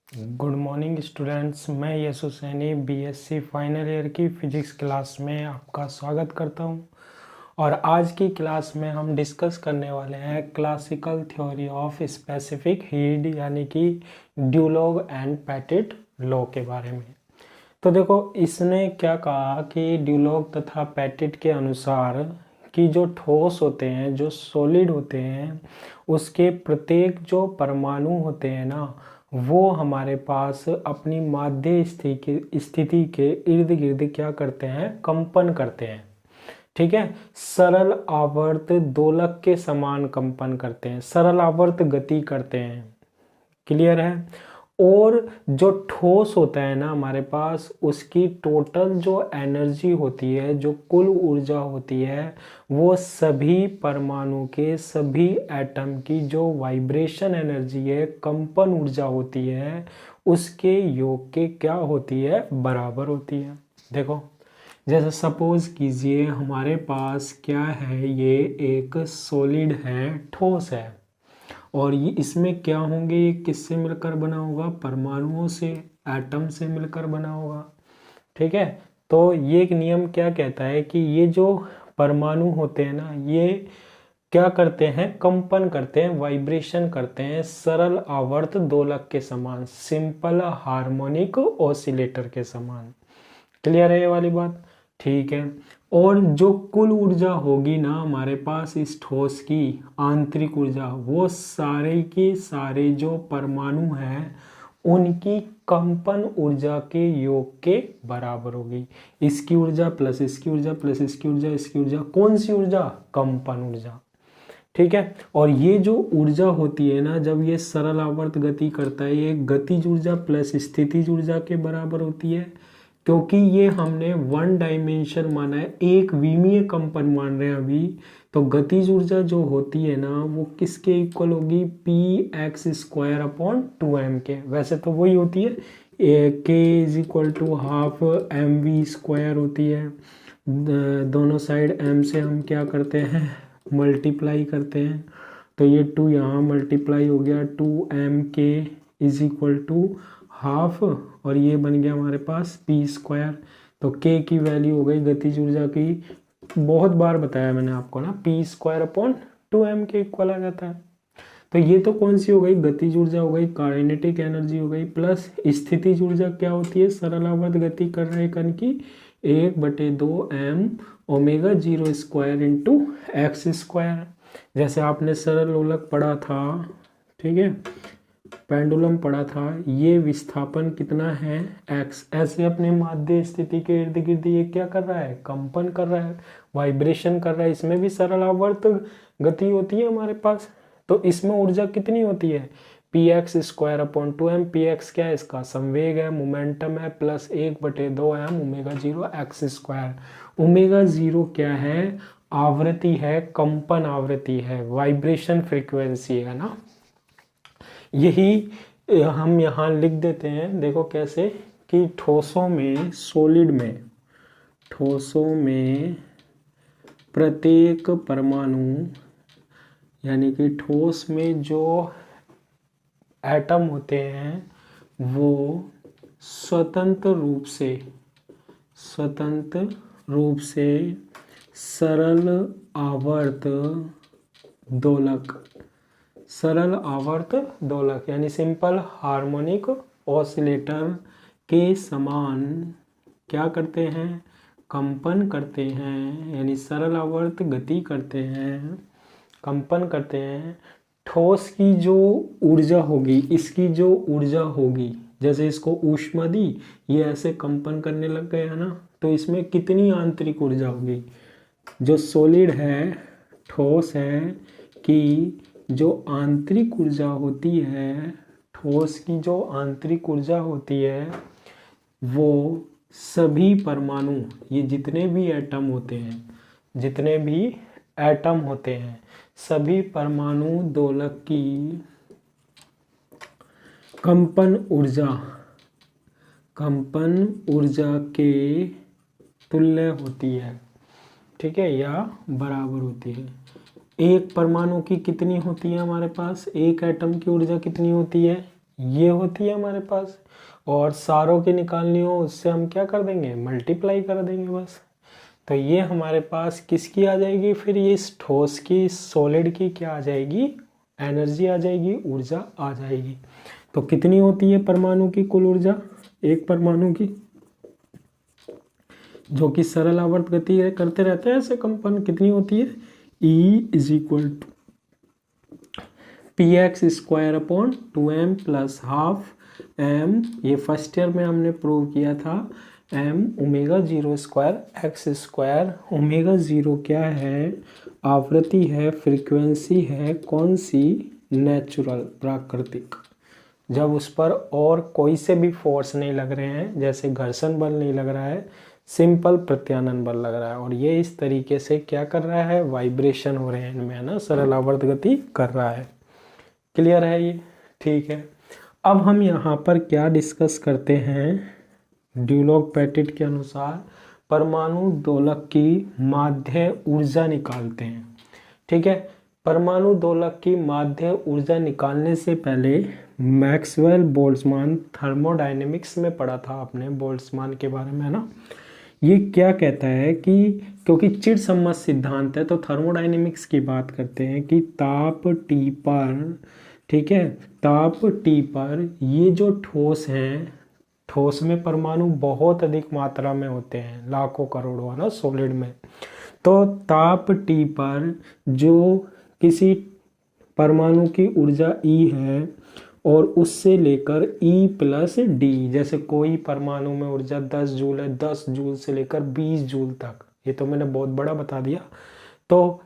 Good morning students. मैं Yashu Saini BSc final year की physics class में आपका स्वागत करता हूं। और आज की क्लास में हम डिस्कस करने वाले हैं classical theory of specific heat यानी कि ड्यूलॉग एंड पेटिट लॉ के बारे में। तो देखो, इसने क्या कहा कि ड्यूलॉग तथा पेटिट के अनुसार कि जो ठोस होते हैं, जो सॉलिड होते हैं, उसके प्रत्येक जो परमाणु होते हैं ना, वो हमारे पास अपनी माध्य स्थिति के इर्द गिर्द क्या करते हैं, कंपन करते हैं। ठीक है, सरल आवर्त दोलक के समान कंपन करते हैं, सरल आवर्त गति करते हैं। क्लियर है। और जो ठोस होता है ना हमारे पास, उसकी टोटल जो एनर्जी होती है, जो कुल ऊर्जा होती है, वो सभी परमाणु के सभी एटम की जो वाइब्रेशन एनर्जी है, कंपन ऊर्जा होती है, उसके योग के क्या होती है, बराबर होती है। देखो, जैसे सपोज कीजिए हमारे पास क्या है, ये एक सॉलिड है, ठोस है, और ये इसमें क्या होंगे, ये किससे मिलकर बना होगा, परमाणुओं से, एटम से मिलकर बना होगा। ठीक है। तो ये एक नियम क्या कहता है कि ये जो परमाणु होते हैं ना, ये क्या करते हैं, कंपन करते हैं, वाइब्रेशन करते हैं, सरल आवर्त दोलक के समान, सिंपल हार्मोनिक ऑसिलेटर के समान। क्लियर है ये वाली बात। ठीक है। और जो कुल ऊर्जा होगी ना हमारे पास इस ठोस की, आंतरिक ऊर्जा, वो सारे के सारे जो परमाणु हैं उनकी कंपन ऊर्जा के योग के बराबर होगी। इसकी ऊर्जा प्लस इसकी ऊर्जा प्लस इसकी ऊर्जा, इसकी ऊर्जा, कौन सी ऊर्जा, कंपन ऊर्जा। ठीक है। और ये जो ऊर्जा होती है ना, जब ये सरल आवर्त गति करता है, ये गतिज ऊर्जा प्लस स्थितिज ऊर्जा के बराबर होती है, क्योंकि ये हमने वन डायमेंशन माना है, एक विमीय कंपन मान रहे हैं अभी। तो गतिज ऊर्जा जो होती है ना, वो किसके इक्वल होगी, P X square upon 2m के। वैसे तो वही होती है, K is equal to half M V square होती है। दोनों साइड m से हम क्या करते हैं, मल्टीप्लाई करते हैं। तो ये 2 यहाँ मल्टीप्लाई हो गया, 2m के इज इक्वल टू हाफ, और ये बन गया हमारे पास पी स्क्वायर। तो k की वैल्यू हो गई गतिज ऊर्जा की, बहुत बार बताया मैंने आपको ना, पी स्क्वायर अपॉन 2m के इक्वल आ जाता है। तो ये तो कौन सी हो गई, गतिज ऊर्जा हो गई, काइनेटिक एनर्जी हो गई, प्लस स्थितिज ऊर्जा क्या होती है, सरल आवर्त गति कर रहे कण की, 1/2m omega 0 square into X square. जैसे आपने सरल लोलक पढ़ा था, ठीक है, पेंडुलम पढ़ा था, ये विस्थापन कितना है, x। ऐसे अपने माध्य स्थिति के इर्द गिर्द ये क्या कर रहा है, कंपन कर रहा है, वाइब्रेशन कर रहा है। इसमें भी सरल आवर्त गति होती है हमारे पास। तो इसमें ऊर्जा कितनी होती है, P X square upon 2m। P x क्या है, इसका संवेग है, मोमेंटम है, plus 1/2m omega 0 x square. Omega 0 क्या है, आवृत्ति है, कंपन आवृत्ति है, वाइब्रेशन फ्रीक्वेंसी है ना। यही हम यहाँ लिख देते हैं। देखो कैसे, कि ठोसों में, सॉलिड में, ठोसों में प्रत्येक परमाणु, यानी कि ठोस में जो एटम होते हैं वो स्वतंत्र रूप से सरल आवर्त दोलक, सरल आवर्त दोलक यानी सिंपल हार्मोनिक ऑसिलेटर के समान क्या करते हैं, कंपन करते हैं, यानी सरल आवर्त गति करते हैं, कंपन करते हैं। ठोस की जो ऊर्जा होगी, इसकी जो ऊर्जा होगी, जैसे इसको ऊष्मा दी, ये ऐसे कंपन करने लग गए है ना, तो इसमें कितनी आंतरिक ऊर्जा होगी, जो सॉलिड है, ठोस है, कि जो आंतरिक ऊर्जा होती है, ठोस की जो आंतरिक ऊर्जा होती है, वो सभी परमाणु, ये जितने भी एटम होते हैं, जितने भी एटम होते हैं, सभी परमाणु दोलक की कंपन ऊर्जा के तुल्य होती है। ठीक है, या बराबर होती है। एक परमाणु की कितनी होती है हमारे पास, एक एटम की ऊर्जा कितनी होती है, ये होती है हमारे पास, और सारों की निकालनी हो उससे हम क्या कर देंगे, मल्टीप्लाई कर देंगे बस। तो ये हमारे पास किसकी आ जाएगी, फिर ये इस ठोस की, इस सॉलिड की क्या आ जाएगी, एनर्जी आ जाएगी, ऊर्जा आ जाएगी। तो कितनी होती है परमाणु की कुल ऊर्जा, एक परमाणु की, जो कि सरल आवर्त गति है करते रहते हैं ऐसे कंपन, कितनी होती है, E is equal to px² / 2m + ½ m, ये फर्स्ट ईयर में हमने प्रूव किया था, m ω02 x²। ω0 क्या है, आवृत्ति है, फ्रीक्वेंसी है, कौन सी, नेचुरल, प्राकृतिक, जब उस पर और कोई से भी फोर्स नहीं लग रहे हैं, जैसे घर्षण बल नहीं लग रहा है, सिंपल प्रत्यानयन बल लग रहा है, और ये इस तरीके से क्या कर रहा है, वाइब्रेशन हो रहे हैं इनमें, है ना, सरल आवर्त गति कर रहा है। क्लियर है ये, ठीक है। अब हम यहाँ पर क्या डिस्कस करते हैं, ड्यूलॉग-पेटिट के अनुसार परमाणु दोलक की माध्य ऊर्जा निकालते हैं। ठीक है, परमाणु दोलक की माध्य ऊर्जा निकालने से पहले मैक्सवेल बोल्ट्जमान, थर्मोडायनेमिक्स में पढ़ा था आपने बोल्ट्जमान के बारे में, है ना। ये क्या कहता है कि क्योंकि चिरसम्मत सिद्धांत है तो थर्मोडायनेमिक्स की बात करते हैं कि ताप T पर, ठीक है, ताप T पर ये जो ठोस हैं, ठोस में परमाणु बहुत अधिक मात्रा में होते हैं, लाखों करोड़ों, है ना, सॉलिड में। तो ताप T पर जो किसी परमाणु की ऊर्जा E है और उससे लेकर E + D, जैसे कोई परमाणु में ऊर्जा 10 जूल है, 10 जूल से लेकर 20 जूल तक, ये तो मैंने बहुत बड़ा बता दिया, तो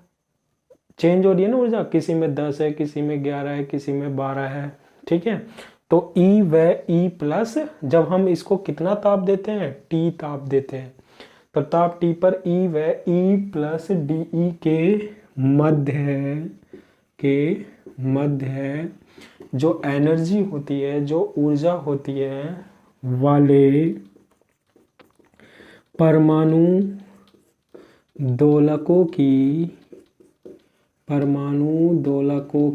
चेंज हो रही है ना ऊर्जा, किसी में 10 है, किसी में 11 है, किसी में 12 है, ठीक है। तो E व E+, जब हम इसको कितना ताप देते हैं, T ताप देते हैं, तो ताप T पर E व E+ DE के मध्य जो एनर्जी होती है, जो ऊर्जा होती है वाले परमाणु दोलकों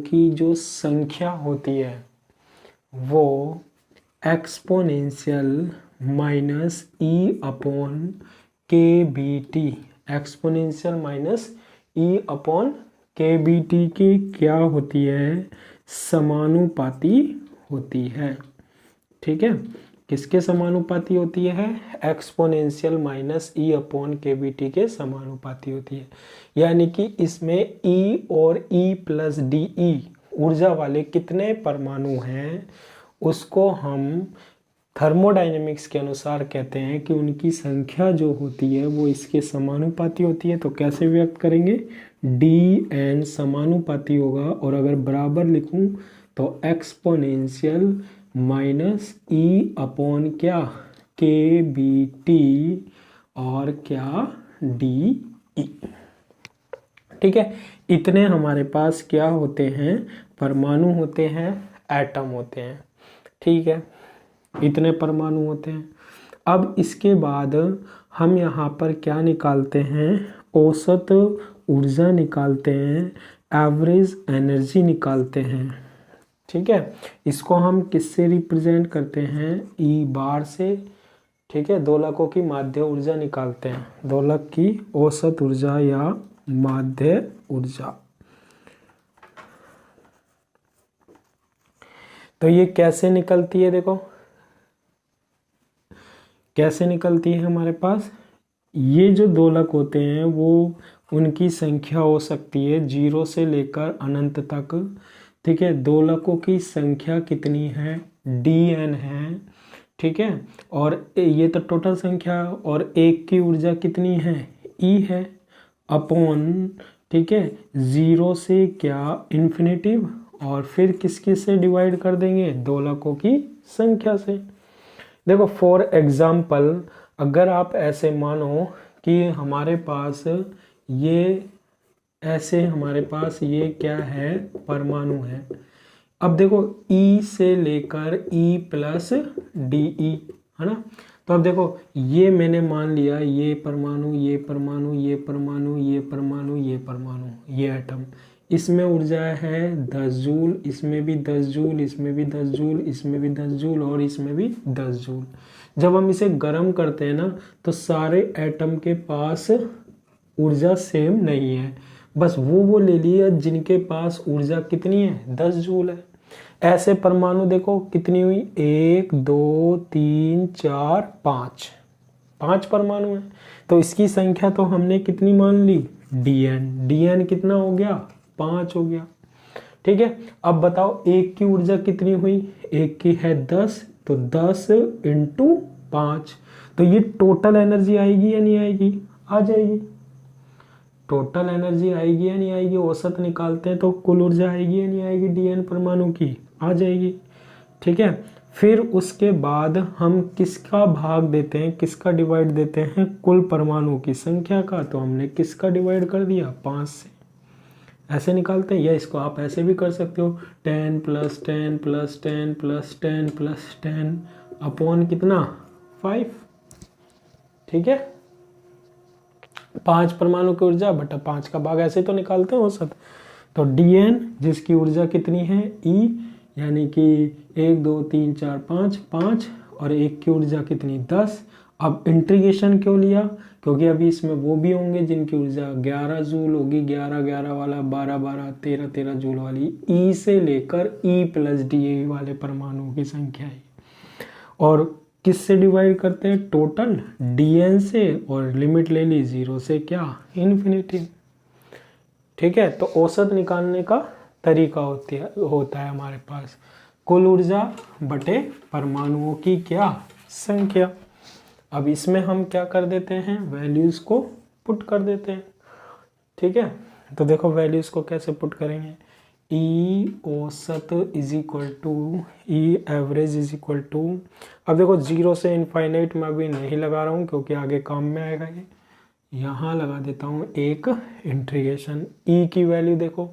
की जो संख्या होती है वो एक्सपोनेंशियल -E/kBT, एक्सपोनेंशियल -E/kBT की क्या होती है, समानुपाती होती है। ठीक है, किसके समानुपाती होती है, एक्सपोनेंशियल -E/kBT के समानुपाती होती है। यानी कि इसमें E और E+ DE ऊर्जा वाले कितने परमाणु हैं उसको हम थर्मोडायनेमिक्स के अनुसार कहते हैं कि उनकी संख्या जो होती है वो इसके समानुपाती होती है। तो कैसे व्यक्त करेंगे, DN समानुपाती होगा, और अगर बराबर लिखूं तो एक्सपोनेंशियल -E/ क्या, kBT और क्या, DE। ठीक है, इतने हमारे पास क्या होते हैं, परमाणु होते हैं, एटम होते हैं। ठीक है, इतने परमाणु होते हैं। अब इसके बाद हम यहाँ पर क्या निकालते हैं, औसत ऊर्जा निकालते हैं, एवरेज एनर्जी निकालते हैं। ठीक है, इसको हम किससे रिप्रेजेंट करते हैं, ई बार से। ठीक है, दोलकों की माध्य ऊर्जा निकालते हैं, दोलक की औसत ऊर्जा या माध्य ऊर्जा। तो ये कैसे निकलती है, देखो कैसे निकलती है हमारे पास, ये जो दोलक होते हैं वो उनकी संख्या हो सकती है 0 से लेकर अनंत तक। ठीक है, दोलकों की संख्या कितनी है, DN है। ठीक है, और ये तो टोटल संख्या, और एक की ऊर्जा कितनी है, E है, अपॉन, ठीक है, 0 से क्या, इन्फिनिटिव, और फिर किसके से डिवाइड कर देंगे, दोलकों की संख्या से। देखो फॉर एग्जाम्पल, अगर आप ऐसे मानो कि हमारे पास ये ऐसे, हमारे पास ये क्या है, परमाणु है। अब देखो E से लेकर E+ DE, है ना। तो अब देखो ये मैंने मान लिया, ये परमाणु, ये परमाणु, ये परमाणु, ये परमाणु, ये परमाणु, ये एटम, इसमें ऊर्जा है 10 जूल, इसमें भी 10 जूल, इसमें भी 10 जूल, इसमें भी 10 जूल और इसमें भी 10 जूल। जब हम इसे गर्म करते हैं ना तो सारे एटम के पास ऊर्जा सेम नहीं है, बस वो ले लिया जिनके पास ऊर्जा कितनी है 10 जूल है। ऐसे परमाणु देखो कितनी हुई 1 2 3 4 5, 5 परमाणु है। तो इसकी संख्या तो हमने कितनी मान ली डीएन कितना हो गया 5 हो गया। ठीक है, अब बताओ एक की ऊर्जा कितनी हुई, एक की है 10, तो 10 इंटू 5, तो ये टोटल एनर्जी आएगी या नहीं आएगी, आ जाएगी। टोटल एनर्जी आएगी या नहीं आएगी, औसत निकालते हैं तो कुल ऊर्जा आएगी या नहीं आएगी डीएन परमाणु की, आ जाएगी। ठीक है, फिर उसके बाद हम किसका भाग देते हैं, किसका डिवाइड देते हैं, कुल परमाणु की संख्या का, तो हमने किसका डिवाइड कर दिया 5 से। ऐसे निकालते हैं, या इसको आप ऐसे भी कर सकते हो 10 + 10 + 10 + 10 + 10 अपॉन कितना 5। ठीक है, 5 परमाणु की ऊर्जा बटा 5 का भाग, ऐसे तो निकालते हैं औसत। तो डीएन जिसकी ऊर्जा कितनी है ई, यानी कि 1 2 3 4 5 5 और एक की ऊर्जा कितनी 10। अब इंटीग्रेशन क्यों लिया, क्योंकि अभी इसमें वो भी होंगे जिनकी ऊर्जा 11 जूल होगी, 11 11 वाला 12 12 13 13 जूल वाली, ई से लेकर ई प्लस डी वाले परमाणुओं की संख्या है। और किससे डिवाइड करते हैं, टोटल डीएन से, और लिमिट ले ली 0 से क्या इन्फिनिटी। ठीक है, तो औसत निकालने का तरीका होता है हमारे पास कुल ऊर्जा बटे परमाणुओं की क्या संख्या। अब इसमें हम क्या कर देते हैं, वैल्यूज को पुट कर देते हैं। ठीक है, तो देखो वैल्यूज को कैसे पुट करेंगे, ई औसत is equal to E average is equal to, अब देखो 0 से इनफाइनाइट मैं अभी नहीं लगा रहा हूँ क्योंकि आगे काम में आएगा ये, यहाँ लगा देता हूँ एक इंटीग्रेशन। ई की वैल्यू देखो,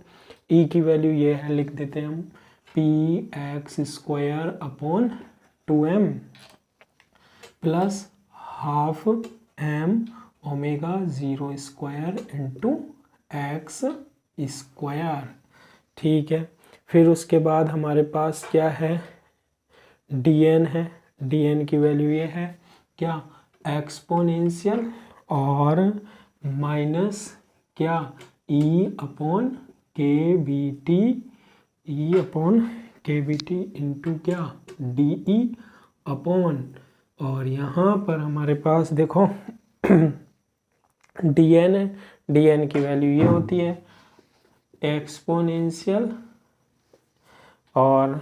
ई की वैल्यू ये है, लिख देते हैं हम px² upon 2m plus half m omega 0² into X square. ठीक है, फिर उसके बाद हमारे पास क्या है dn है, dn की वैल्यू ये है क्या एक्सपोनेंशियल और माइनस क्या e अपॉन के बी टी, ई अपॉन के बी टी इंटू क्या डी ई अपॉन, और यहाँ पर हमारे पास देखो dn है, dn की वैल्यू ये होती है एक्सपोनेंशियल और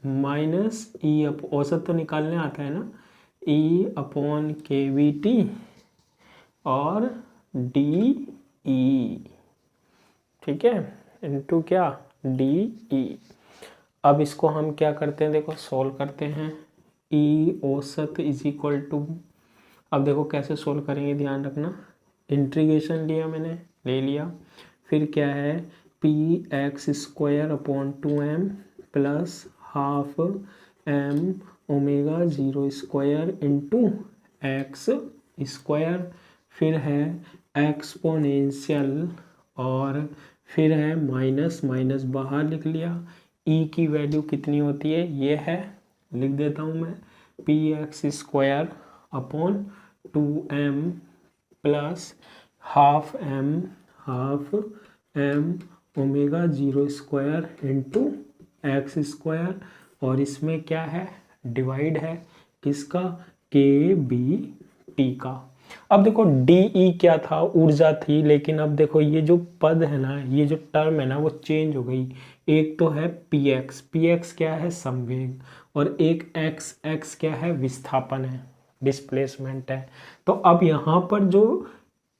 माइनस ई, औसत तो निकालने आता है ना, ई अपॉन के बी टी और डी ई। ठीक है, इनटू क्या डी ई। अब इसको हम क्या करते हैं, देखो सोल्व करते हैं, ई औसत इज इक्वल टू, अब देखो कैसे सोल्व करेंगे ध्यान रखना, इंटीग्रेशन लिया मैंने, ले लिया, फिर क्या है px² upon 2m plus half m omega 0² into X square, फिर है एक्सपोनेंशियल और फिर है माइनस माइनस बाहर लिख लिया। ई की वैल्यू कितनी होती है, ये है, लिख देता हूँ मैं px² upon 2m plus half m omega 0² into X square, और इसमें क्या है डिवाइड है किसका के बी टी का। अब देखो डी ई क्या था, ऊर्जा थी, लेकिन अब देखो ये जो पद है ना, ये जो टर्म है ना वो चेंज हो गई। एक तो है पी एक्स क्या है संवेग, और एक एक्स क्या है विस्थापन है, डिस्प्लेसमेंट है। तो अब यहाँ पर जो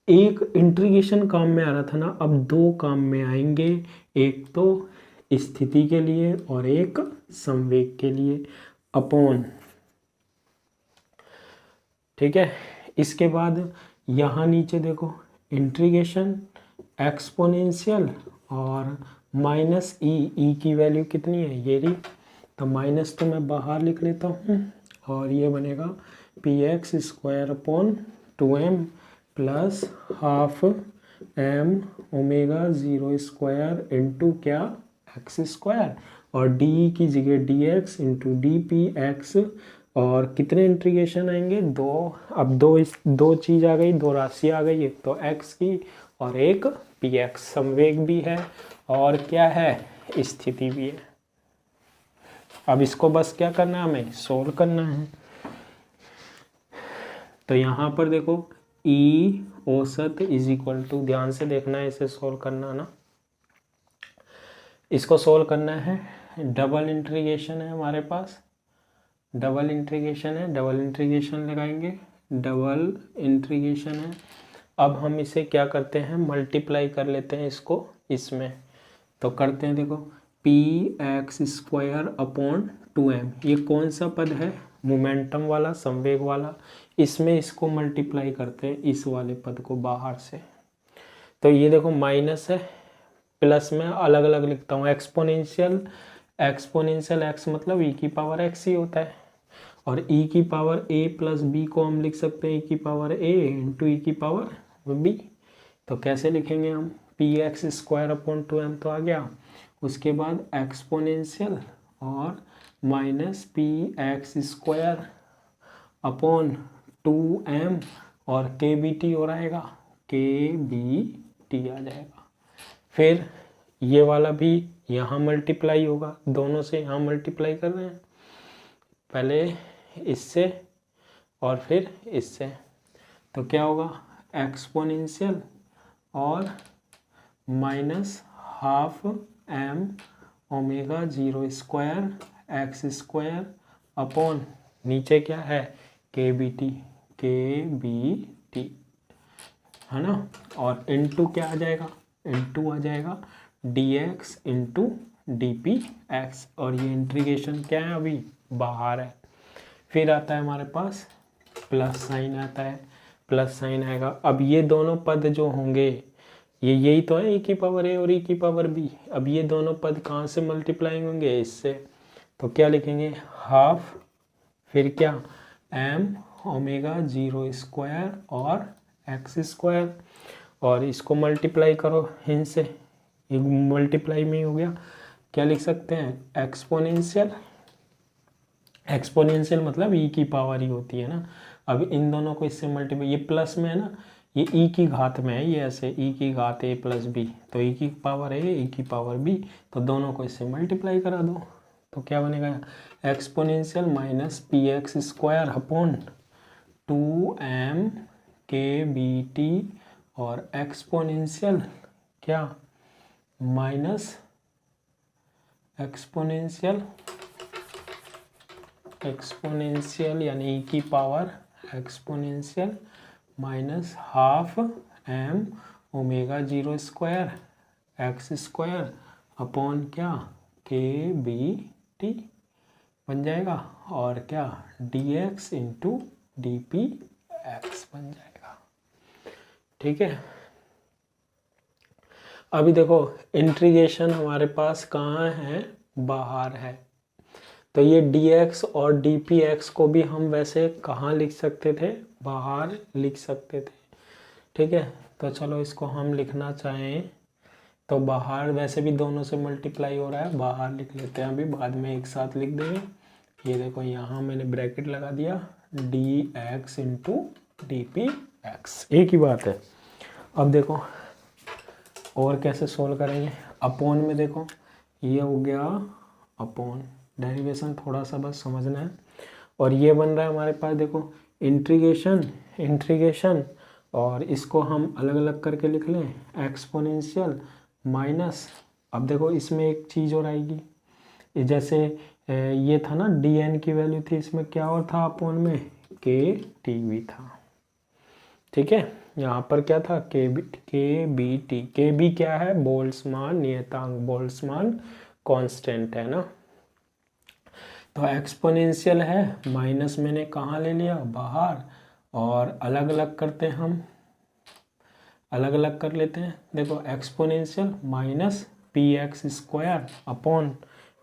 एक इंटीग्रेशन काम में आ रहा था ना, अब दो काम में आएंगे, एक तो स्थिति के लिए और एक संवेग के लिए अपॉन। ठीक है, इसके बाद यहाँ नीचे देखो इंटीग्रेशन एक्सपोनेंशियल और माइनस ई की वैल्यू कितनी है ये रही, तो माइनस तो मैं बाहर लिख लेता हूँ और ये बनेगा px² upon 2m plus half M omega 0 square into क्या एक्स स्क्वायर, और डी की जगह D x into D P X, और कितने इंटीग्रेशन आएंगे दो। अब दो चीज आ गई, दो राशि आ गई, एक तो एक्स की और एक पी एक्स। संवेग भी है और क्या है स्थिति भी है। अब इसको बस क्या करना है, हमें सोल्व करना है। तो यहाँ पर देखो ई औसत इज इक्वल टू, ध्यान से देखना है, इसे सोल्व करना ना, इसको सोल्व करना है। डबल इंटीग्रेशन है हमारे पास, डबल इंटीग्रेशन है, डबल इंटीग्रेशन लगाएंगे, डबल इंटीग्रेशन है। अब हम इसे क्या करते हैं, मल्टीप्लाई कर लेते हैं इसको इसमें। तो करते हैं, देखो P X square upon 2m, ये कौन सा पद है, मोमेंटम वाला, संवेग वाला। इसमें इसको मल्टीप्लाई करते हैं इस वाले पद को बाहर से। तो ये देखो माइनस है, प्लस में अलग अलग लिखता हूँ। एक्सपोनेंशियल, एक्सपोनेंशियल एक्स मतलब ई की पावर एक्स ही होता है, और ई की पावर ए प्लस बी को हम लिख सकते हैं ई की पावर ए इंटू ई की पावर बी। तो कैसे लिखेंगे हम, P X square upon 2m तो आ गया, उसके बाद एक्सपोनेंशियल और minus P X square upon 2m, और के बी टी हो रहेगा, के बी टी आ जाएगा। फिर ये वाला भी यहाँ मल्टीप्लाई होगा, दोनों से यहाँ मल्टीप्लाई कर रहे हैं, पहले इससे और फिर इससे। तो क्या होगा, एक्सपोनेंशियल और minus half M omega 0 square x square upon नीचे क्या है के बी टी, है ना, और इंटू क्या आ जाएगा, इंटू आ जाएगा D x into D P X, और ये इंटीग्रेशन क्या है अभी बाहर है। फिर आता है हमारे पास प्लस साइन आता है, प्लस साइन आएगा। अब ये दोनों पद जो होंगे ये यही तो है, ई की पावर ए और ई की पावर बी। अब ये दोनों पद कहाँ से मल्टीप्लाई होंगे, इससे। तो क्या लिखेंगे, हाफ, फिर क्या एम ओमेगा 0 स्क्वायर और एक्स स्क्वायर, और इसको मल्टीप्लाई करो इनसे, ये मल्टीप्लाई में ही हो गया। क्या लिख सकते हैं, एक्सपोनेंशियल, एक्सपोनेंशियल मतलब ई की पावर ही होती है ना। अब इन दोनों को इससे मल्टीप्लाई, ये प्लस में है ना, ये ई की घात में है, ये ऐसे ई की घात ए प्लस बी, तो ई की पावर ए ई की पावर बी, तो दोनों को इससे मल्टीप्लाई करा दो। तो क्या बनेगा, exponential minus P X square upon 2m K B T, और एक्सपोनेंशियल क्या माइनस एक्सपोनेंशियल, एक्सपोनेंशियल यानी ई की power exponential minus half M omega 0 square x square upon क्या के बी टी बन जाएगा, और क्या D x into D P X बन जाएगा। ठीक है, अभी देखो इंटीग्रेशन हमारे पास कहाँ है, बाहर है। तो ये dx और dpx को भी हम वैसे कहाँ लिख सकते थे, बाहर लिख सकते थे। ठीक है, तो चलो इसको हम लिखना चाहें तो बाहर, वैसे भी दोनों से मल्टीप्लाई हो रहा है, बाहर लिख लेते हैं, अभी बाद में एक साथ लिख देंगे। ये देखो यहाँ मैंने ब्रैकेट लगा दिया, dx इंटू dpx, एक ही बात है। अब देखो और कैसे सोल्व करेंगे, अपॉन में देखो ये हो गया अपॉन, डेरिवेशन थोड़ा सा बस समझना है। और ये बन रहा है हमारे पास, देखो इंटीग्रेशन, इंटीग्रेशन, और इसको हम अलग अलग करके लिख लें, एक्सपोनेंशियल माइनस। अब देखो इसमें एक चीज़ और आएगी, जैसे ये था ना dn की वैल्यू थी, इसमें क्या और था अपॉन में, के टी वी था। ठीक है, यहाँ पर क्या था, के बी टी, के बी क्या है, बोल्ट्जमान नियतांक, बोल्ट्जमान कांस्टेंट है ना। तो एक्सपोनेंशियल है, माइनस मैंने कहाँ ले लिया, बाहर, और अलग अलग करते हैं हम, अलग अलग कर लेते हैं। देखो exponential minus P X square upon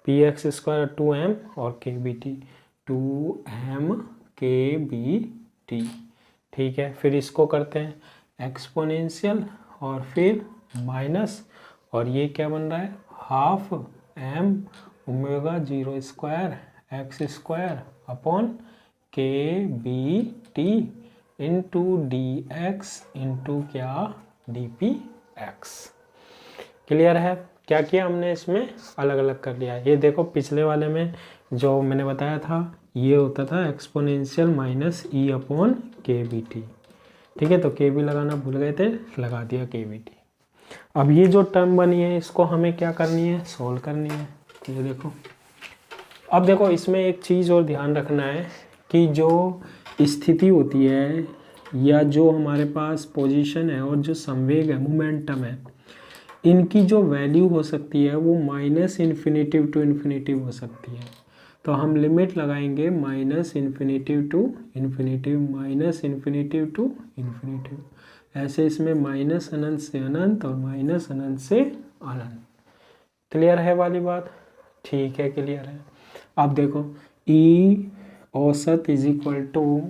P X square 2m और के B T, 2m K B T. ठीक है, फिर इसको करते हैं एक्सपोनेंशियल और फिर माइनस, और ये क्या बन रहा है half M omega 0 square x square upon के B T into D x into क्या डी पी एक्स। क्लियर है? क्या किया हमने इसमें अलग अलग कर लिया। ये देखो पिछले वाले में जो मैंने बताया था ये होता था एक्सपोनेंशियल माइनस ई अपॉन के बी टी। ठीक है, तो के बी लगाना भूल गए थे, लगा दिया के बी टी। अब ये जो टर्म बनी है इसको हमें क्या करनी है, सोल्व करनी है। ये देखो, अब देखो इसमें एक चीज़ और ध्यान रखना है कि जो स्थिति होती है या जो हमारे पास पोजीशन है और जो संवेग है मोमेंटम है, इनकी जो वैल्यू हो सकती है वो माइनस इन्फिनेटिव टू इन्फिनेटिव हो सकती है। तो हम लिमिट लगाएंगे minus infinitive to infinitive, minus infinitive to infinitive, ऐसे इसमें माइनस अनंत से अनंत और माइनस अनंत से अनंत। क्लियर है वाली बात? ठीक है, क्लियर है। अब देखो ई औसत इज इक्वल टू,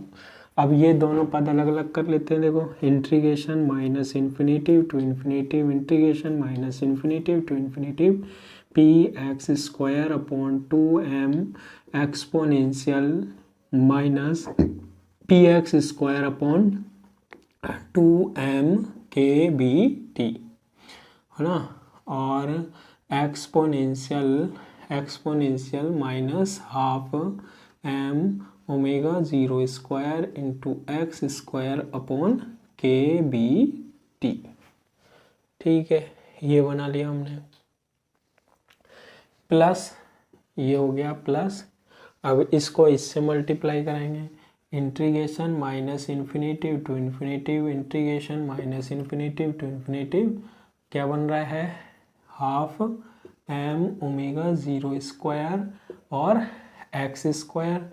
अब ये दोनों पद अलग अलग कर लेते हैं। देखो integration minus infinitive to infinitive, integration minus infinitive to infinitive P X square upon 2m exponential minus P X square upon 2m K B T, है ना, और exponential minus half M omega 0 square into X square upon के B T. ठीक है, ये बना लिया हमने, प्लस ये हो गया प्लस। अब इसको इससे मल्टीप्लाई करेंगे, integration minus infinitive to infinitive, integration minus infinitive to infinitive, क्या बन रहा है हाफ एम ओमेगा 0 स्क्वायर और एक्स स्क्वायर,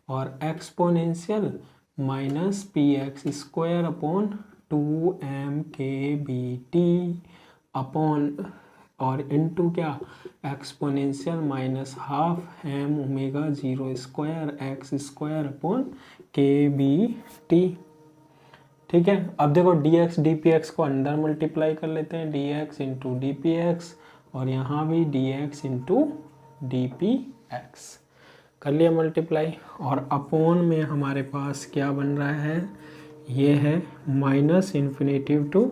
और exponential minus P X square upon 2m K B T upon, और इनटू क्या exponential minus half M omega 0 square x square upon के B T. ठीक है, अब देखो dx dpx को अंदर मल्टीप्लाई कर लेते हैं, dx into D P X, और यहाँ भी dx into D P x कर लिया मल्टीप्लाई। और अपोन में हमारे पास क्या बन रहा है, ये है माइनस इन्फिनेटिव टू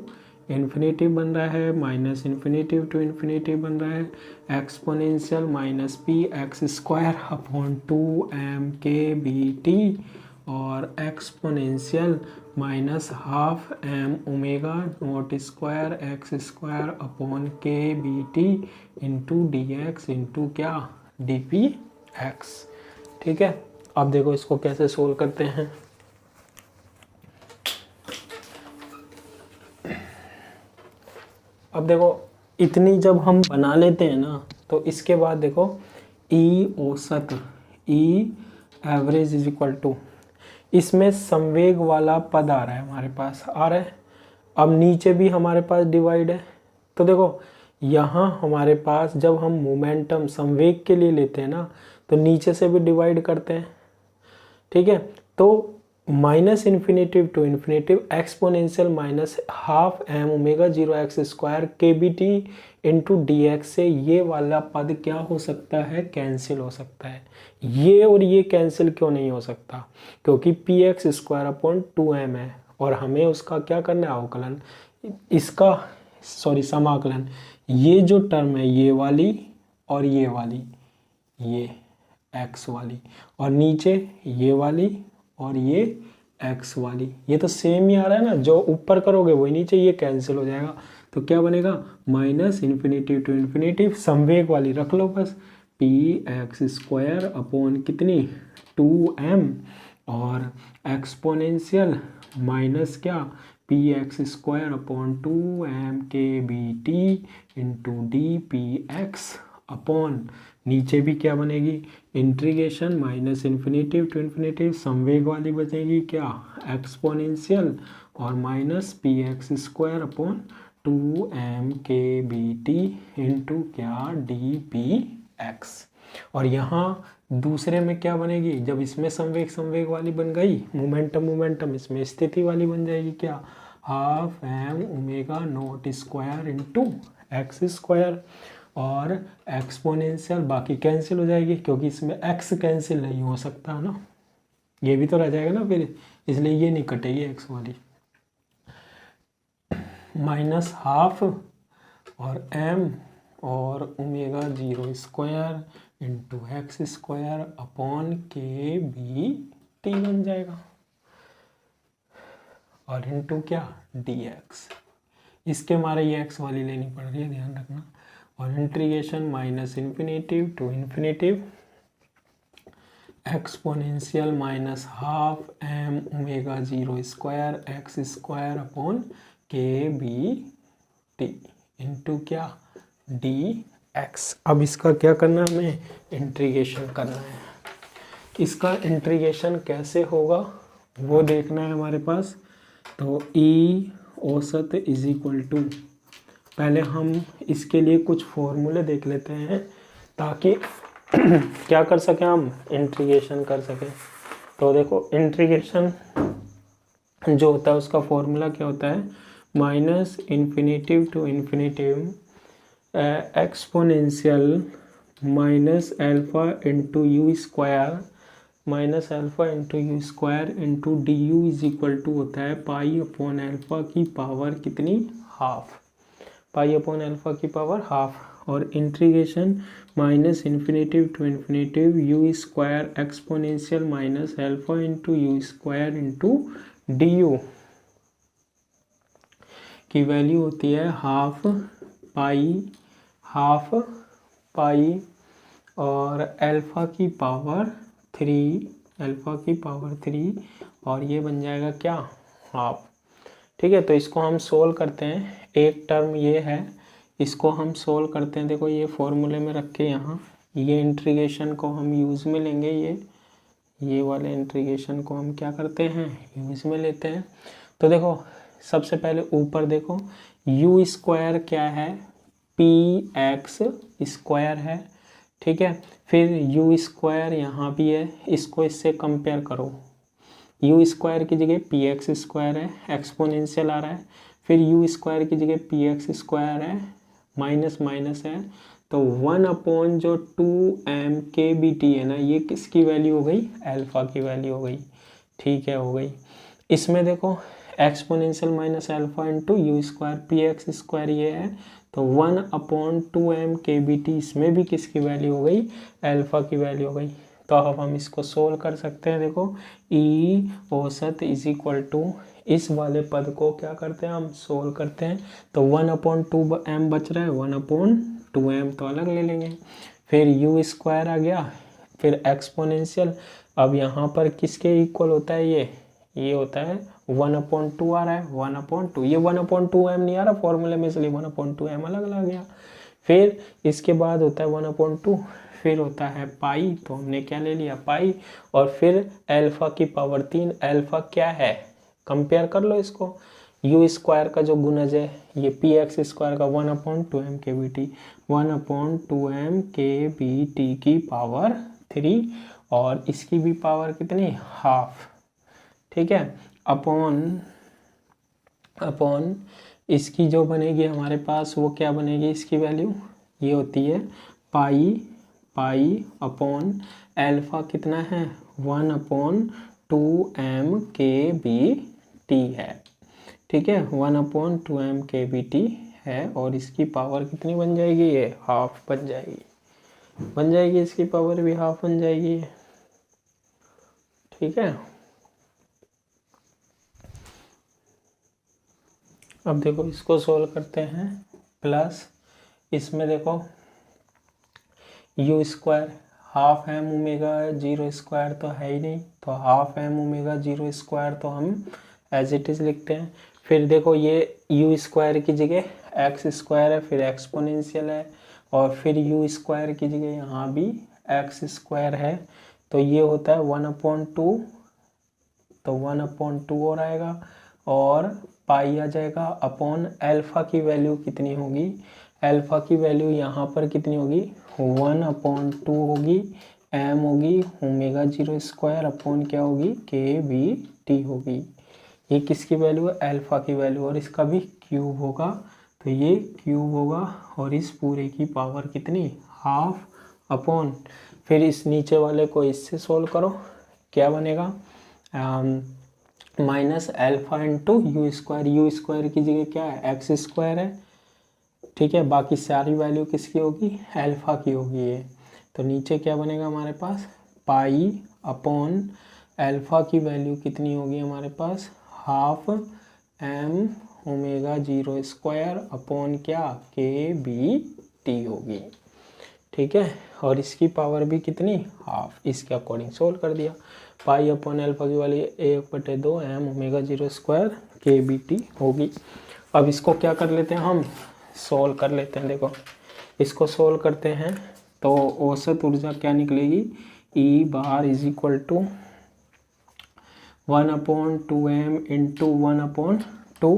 इन्फिनेटिव बन रहा है, माइनस इन्फिनेटिव टू इन्फिनेटिव बन रहा है, exponential minus P X square upon 2m K B T, और exponential minus half M omega not square x square upon के B T into D x into क्या D P X. ठीक है, अब देखो इसको कैसे सोल्व करते हैं। अब देखो इतनी जब हम बना लेते हैं ना, तो इसके बाद देखो ई औसत, ई एवरेज इज इक्वल टू, इसमें संवेग वाला पद आ रहा है हमारे पास, आ रहा है। अब नीचे भी हमारे पास डिवाइड है, तो देखो यहाँ हमारे पास जब हम मोमेंटम संवेग के लिए लेते हैं ना, तो नीचे से भी डिवाइड करते हैं। ठीक है, तो minus infinitive to infinitive exponential minus half M omega 0 x square k B T into D x से ये वाला पद क्या हो सकता है, कैंसिल हो सकता है। ये और ये कैंसिल क्यों नहीं हो सकता, क्योंकि P X square upon 2m है, और हमें उसका क्या करना है, अवकलन, इसका समाकलन। ये जो टर्म है ये वाली और ये वाली, ये x वाली, और नीचे ये वाली और ये x वाली, ये तो सेम ही आ रहा है ना, जो ऊपर करोगे वही नीचे, ये कैंसिल हो जाएगा। तो क्या बनेगा, माइनस इन्फिनेटिव टू इन्फिनेटिव संवेग वाली रख लो बस, पी एक्स स्क्वायर अपॉन कितनी 2m, और एक्सपोनेंशियल माइनस क्या P X square upon 2m K B T into D P X upon, नीचे भी क्या बनेगी, integration minus infinitive to infinitive संवेग वाली बचेगी क्या एक्सपोनेंशियल, और minus P X square upon 2m K B T into क्या डी पी एक्स। और यहाँ दूसरे में क्या बनेगी, जब इसमें संवेग वाली बन गई, मोमेंटम इसमें स्थिति वाली बन जाएगी क्या half M omega not square into X square, और एक्सपोनेंशियल बाकी कैंसिल हो जाएगी क्योंकि इसमें एक्स कैंसिल नहीं हो सकता ना, ये भी तो रह जाएगा ना फिर, इसलिए ये नहीं कटेगी एक्स वाली। माइनस हाफ और एम और omega 0 square into X square upon के बी टी बन जाएगा, और इंटू क्या डी एक्स, इसके मारे ये एक्स वाली लेनी पड़ रही है, ध्यान रखना। और integration minus infinitive to infinitive exponential minus half M omega 0 square x square upon के बी टी इंटू क्या डी एक्स। अब इसका क्या करना है, हमें इंटीग्रेशन करना है। इसका इंटीग्रेशन कैसे होगा वो देखना है हमारे पास। तो ई औसत इज इक्वल टू, पहले हम इसके लिए कुछ फॉर्मूले देख लेते हैं ताकि क्या कर सकें, हम इंटीग्रेशन कर सकें। तो देखो इंटीग्रेशन जो होता है उसका फॉर्मूला क्या होता है, minus infinitive to infinitive exponential minus alpha into U square minus alpha into U square into D U is equal to होता है पाई अपॉन एल्फा की पावर कितनी, हाफ, पाई अपॉन एल्फा की पावर हाफ। और integration minus infinitive to infinitive U square exponential minus alpha into U square into D U की value होती है half पाई और एल्फा की पावर 3 और ये बन जाएगा क्या, हाफ। ठीक है, तो इसको हम सोल्व करते हैं। एक टर्म ये है, इसको हम सोल्व करते हैं। देखो ये फॉर्मूले में रख के यहाँ ये इंटीग्रेशन को हम यूज़ में लेंगे, ये वाले इंटीग्रेशन को हम क्या करते हैं, यूज़ में लेते हैं। तो देखो सबसे पहले ऊपर देखो यू स्क्वायर क्या है, पी एक्स स्क्वायर है, ठीक है। फिर यू स्क्वायर यहाँ भी है, इसको इससे कंपेयर करो, यू स्क्वायर की जगह पी एक्स स्क्वायर है, एक्सपोनेंशियल आ रहा है। फिर यू स्क्वायर की जगह पी एक्स स्क्वायर है, माइनस माइनस है, तो 1 अपॉन जो 2m के बी टी है ना, ये किसकी वैल्यू हो गई, अल्फा की वैल्यू हो गई। ठीक है, हो गई। इसमें देखो exponential minus alpha into U square P X square ये है, तो 1 upon 2m K B T, इसमें भी किसकी वैल्यू हो गई, अल्फा की वैल्यू हो गई। तो अब हम इसको सोल्व कर सकते हैं। देखो ई औसत इज इक्वल टू, इस वाले पद को क्या करते हैं, हम सोल्व करते हैं। तो 1 अपॉन 2m बच रहा है, 1 अपॉन 2m तो अलग ले लेंगे। फिर यू स्क्वायर आ गया, फिर एक्सपोनेंशियल, अब यहाँ पर किसके इक्वल होता है, ये होता है 1 अपॉन 2 आ रहा है, 1 अपॉन 2, ये 1 अपॉन 2m नहीं आ रहा फॉर्मूले में, इसलिए 1 अपॉन 2m अलग अलग गया। फिर इसके बाद होता है 1 अपॉन 2, फिर होता है पाई, तो हमने क्या ले लिया, पाई, और फिर अल्फा की पावर 3। अल्फा क्या है, कंपेयर कर लो इसको, यू स्क्वायर का जो गुणज है ये पी एक्स स्क्वायर का 1 upon 2m K B T, 1 upon 2m K B T की पावर 3, और इसकी भी पावर कितनी, हाफ। ठीक है, अपॉन इसकी जो बनेगी हमारे पास वो क्या बनेगी, इसकी वैल्यू ये होती है पाई अपॉन एल्फा कितना है, 1 upon 2m K B T है। ठीक है, 1 upon 2m K B T है, और इसकी पावर कितनी बन जाएगी, ये हाफ बन जाएगी, इसकी पावर भी हाफ बन जाएगी। ठीक है, अब देखो इसको सोल्व करते हैं। प्लस इसमें देखो U square half M omega 0 square तो है ही नहीं, तो हाफ एम ओमेगा 0 स्क्वायर तो हम एज इट इज़ लिखते हैं। फिर देखो ये यू स्क्वायर की जगह एक्स स्क्वायर है, फिर एक्सपोनेंशियल है, और फिर यू स्क्वायर की जगह यहाँ भी एक्स स्क्वायर है, तो ये होता है 1 अपॉन 2, तो 1 अपॉन 2 और आएगा, और पाई आ जाएगा अपॉन अल्फा की वैल्यू कितनी होगी, अल्फा की वैल्यू यहाँ पर कितनी होगी, 1 अपॉन 2 होगी, एम होगी ओमेगा 0 स्क्वायर अपॉन क्या होगी, के बी टी होगी। ये किसकी वैल्यू है, अल्फा की वैल्यू, और इसका भी क्यूब होगा, तो ये क्यूब होगा, और इस पूरे की पावर कितनी, हाफ अपॉन, फिर इस नीचे वाले को इससे सोल्व करो, क्या बनेगा, minus alpha into U square की जगह क्या है, एक्स स्क्वायर है, ठीक है, बाकी सारी वैल्यू किसकी होगी, अल्फा की होगी ये, तो नीचे क्या बनेगा हमारे पास, पाई अपॉन अल्फा की वैल्यू कितनी होगी हमारे पास, half M omega 0 square upon क्या, के बी टी होगी, ठीक है, और इसकी पावर भी कितनी, हाफ, इसके अकॉर्डिंग सोल्व कर दिया, पाई अपॉन अल्फा की value 1/2 M omega 0 square k B T होगी। अब इसको क्या कर लेते हैं, हम सोल्व कर लेते हैं, देखो इसको सोल्व करते हैं तो औसत ऊर्जा क्या निकलेगी, E bar is equal to 1/2m into 1/2,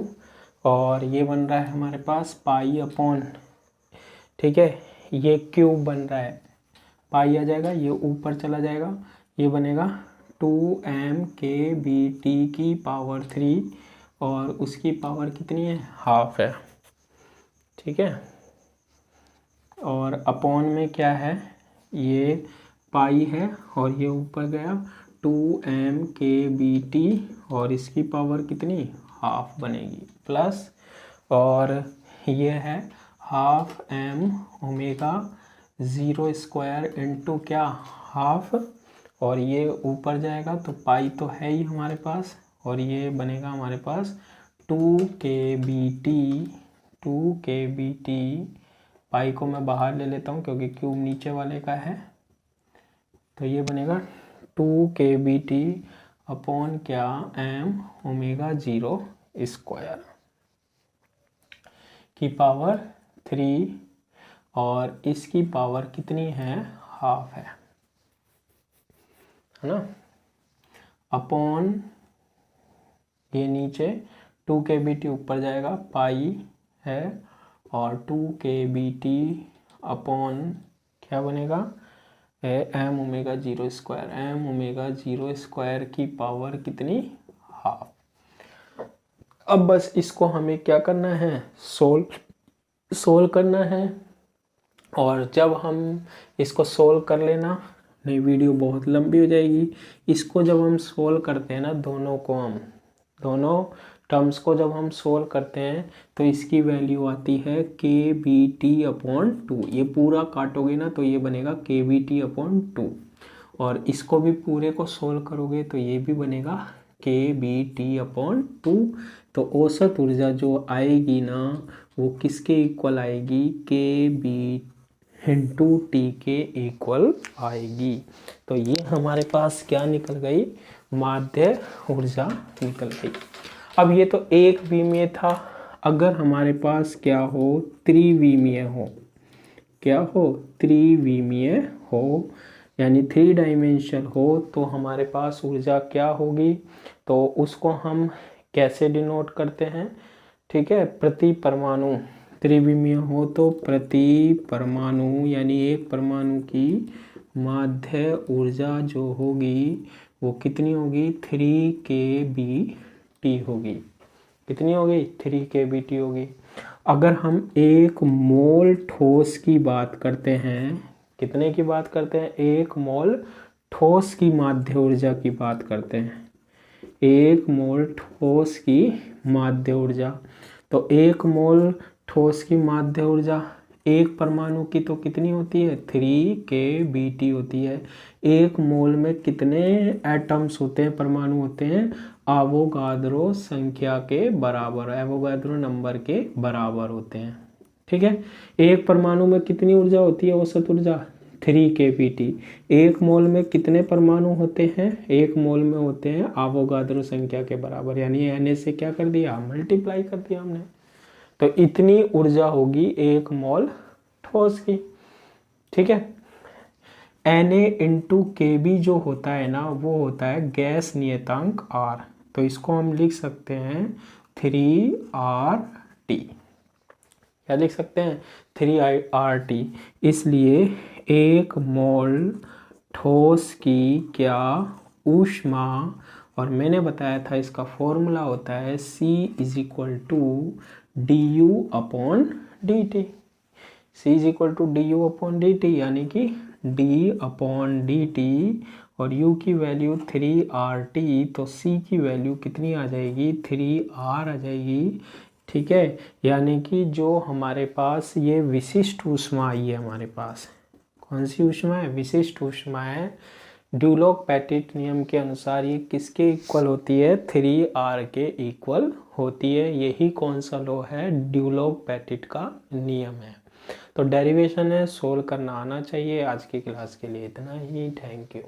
और ये बन रहा है हमारे पास पाई अपॉन, ठीक है, ये क्यूब बन रहा है, पाई आ जाएगा, ये ऊपर चला जाएगा, ये बनेगा 2m के बी टी की पावर 3, और उसकी पावर कितनी है, हाफ है, ठीक है, और अपॉन में क्या है, ये पाई है, और ये ऊपर गया 2m के बी टी, और इसकी पावर कितनी, हाफ बनेगी, प्लस, और ये है half M omega 0 square into क्या, हाफ, और ये ऊपर जाएगा तो पाई तो है ही हमारे पास, और ये बनेगा हमारे पास 2 के बी टी, पाई को मैं बाहर ले लेता हूँ क्योंकि क्यूब नीचे वाले का है, तो ये बनेगा 2 के बी टी अपॉन क्या, एम ओमेगा 0 स्क्वायर की पावर 3, और इसकी पावर कितनी है, हाफ है ना, अपॉन ये नीचे 2 के बी टी ऊपर जाएगा, पाई है, और 2 के बी टी अपॉन क्या बनेगा, M omega 0 square, M omega 0 square की पावर कितनी, हाफ। अब बस इसको हमें क्या करना है, सोल्व करना है, और जब हम इसको सोल्व कर लेना, नहीं वीडियो बहुत लंबी हो जाएगी, इसको जब हम सोल्व करते हैं ना, दोनों टर्म्स को जब हम सोल्व करते हैं तो इसकी वैल्यू आती है के बी टी अपॉन 2, ये पूरा काटोगे ना तो ये बनेगा के बी टी अपॉन 2, और इसको भी पूरे को सोल्व करोगे तो ये भी बनेगा के बी टी अपॉन 2, तो औसत ऊर्जा जो आएगी ना वो किसके इक्वल आएगी, के बी इंटू टी के इक्वल आएगी, तो ये हमारे पास क्या निकल गई, माध्य ऊर्जा निकल गई। अब ये तो एक विमीय था, अगर हमारे पास क्या हो, त्रिविमीय हो, क्या हो, त्रिविमीय हो, यानी 3 डायमेंशन हो, तो हमारे पास ऊर्जा क्या होगी, तो उसको हम कैसे डिनोट करते हैं, ठीक है, प्रति परमाणु, त्रिविमीय हो तो प्रति परमाणु, यानी एक परमाणु की माध्य ऊर्जा जो होगी वो कितनी होगी, 3 के बी टी होगी, कितनी होगी, 3 के बी टी होगी। अगर हम 1 मोल ठोस की बात करते हैं, कितने की बात करते हैं, 1 मोल ठोस की माध्य ऊर्जा की बात करते हैं, 1 मोल ठोस की माध्य ऊर्जा, तो 1 मोल ठोस की माध्य ऊर्जा एक परमाणु की तो कितनी होती है, 3 के बी टी होती है। एक मोल में कितने एटम्स होते हैं, परमाणु होते हैं, आवोगाद्रो संख्या के बराबर, एवोगाद्रो नंबर के बराबर होते हैं, ठीक है। एक परमाणु में कितनी ऊर्जा होती है, औसत ऊर्जा 3 के बी टी। एक मोल में कितने परमाणु होते हैं, एक मोल में होते हैं आवोगाद्रो संख्या के बराबर, यानी Na से क्या कर दिया, मल्टीप्लाई कर दिया हमने, तो इतनी ऊर्जा होगी 1 मोल ठोस की, ठीक है। Na इंटू के बी जो होता है ना, वो होता है गैस नियतांक R, तो इसको हम लिख सकते हैं 3RT, क्या लिख सकते हैं, 3RT। इसलिए 1 मोल ठोस की क्या ऊष्मा और मैंने बताया था इसका फॉर्मूला होता है C is equal to D U upon D T. C is equal to D U upon D T, यानी कि d अपॉन डी टी, और u की वैल्यू 3RT, तो C की वैल्यू कितनी आ जाएगी, 3R आ जाएगी। ठीक है, यानी कि जो हमारे पास ये विशिष्ट ऊष्मा आई है, हमारे पास कौन सी ऊष्मा है, विशिष्ट ऊष्मा है। ड्यूलॉक-पेटिट नियम के अनुसार ये किसके इक्वल होती है, 3R के इक्वल होती है। यही कौन सा लॉ है, ड्यूलॉक-पेटिट का नियम है। तो डेरिवेशन है, सोल्व करना आना चाहिए। आज की क्लास के लिए इतना ही, थैंक यू।